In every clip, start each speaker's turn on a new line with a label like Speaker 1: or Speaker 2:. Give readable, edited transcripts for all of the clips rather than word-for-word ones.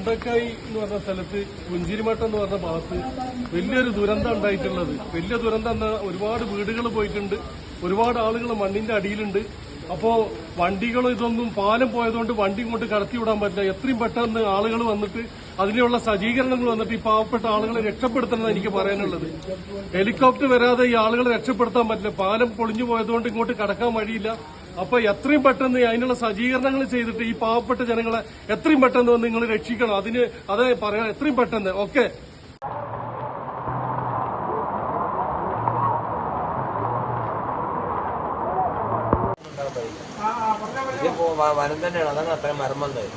Speaker 1: മുണ്ടക്കായി എന്ന് പറഞ്ഞ സ്ഥലത്ത് പുഞ്ചിരിമട്ടം എന്ന് പറഞ്ഞ ഭാഗത്ത് വലിയൊരു ദുരന്തം ഉണ്ടായിട്ടുള്ളത്. വലിയ ദുരന്തം എന്ന് ഒരുപാട് വീടുകൾ പോയിട്ടുണ്ട്, ഒരുപാട് ആളുകൾ മണ്ണിന്റെ അടിയിലുണ്ട്. അപ്പോ വണ്ടികളും ഇതൊന്നും പാലം പോയതുകൊണ്ട് വണ്ടി ഇങ്ങോട്ട് കടത്തിവിടാൻ പറ്റില്ല. എത്രയും പെട്ടെന്ന് ആളുകൾ വന്നിട്ട് അതിനുള്ള സജ്ജീകരണങ്ങൾ വന്നിട്ട് ഈ പാവപ്പെട്ട ആളുകളെ രക്ഷപ്പെടുത്തണമെന്ന് എനിക്ക് പറയാനുള്ളത്. ഹെലികോപ്റ്റർ വരാതെ ഈ ആളുകളെ രക്ഷപ്പെടുത്താൻ പറ്റില്ല. പാലം പൊളിഞ്ഞു പോയതുകൊണ്ട് ഇങ്ങോട്ട് കടക്കാൻ വഴിയില്ല. അപ്പൊ എത്രയും പെട്ടെന്ന് അതിനുള്ള സജ്ജീകരണങ്ങൾ ചെയ്തിട്ട് ഈ പാവപ്പെട്ട ജനങ്ങളെ എത്രയും പെട്ടെന്ന് വന്ന് നിങ്ങൾ രക്ഷിക്കണം. അതേ പറയാം, എത്രയും പെട്ടെന്ന്. ഓക്കെ.
Speaker 2: വനം തന്നെയാണ്, അതാണ് അത്രയും മരം വന്നത്.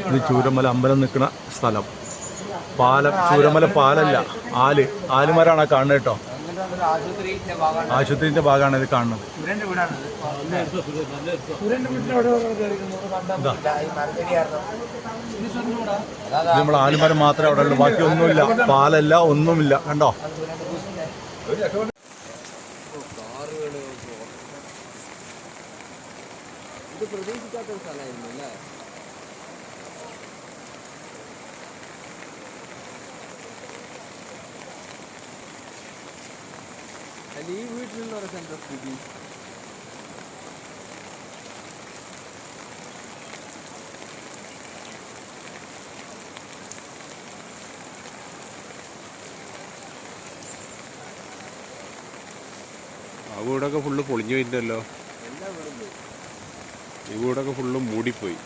Speaker 3: ഇത് ചൂരമല അമ്പലം നിൽക്കുന്ന സ്ഥലം. പാലം, ചൂരമല പാലല്ല, ആലുമരാണ് കാണുന്നത് കേട്ടോ. ആശുപത്രിന്റെ ഭാഗമാണ് ഇത് കാണുന്നത്. നമ്മൾ ആലുമരം മാത്രമേ അവിടെ ഉള്ളൂ, ബാക്കി ഒന്നുമില്ല. പാലല്ല, ഒന്നുമില്ല. കണ്ടോ?
Speaker 2: ഇത് പ്രതീക്ഷിക്കാത്ത സ്ഥലമായിരുന്നു അല്ലേ? അല്ല, ഈ വീട്ടിൽ നിന്ന് പറഞ്ഞ എന്താ സ്ഥിതി?
Speaker 4: ആ വീടൊക്കെ ഫുള്ള് പൊളിഞ്ഞു പോയിട്ടല്ലോ.
Speaker 2: എല്ലാ വീടും പോയി.
Speaker 4: ഈ വീടൊക്കെ ഫുള്ള് മൂടിപ്പോയി.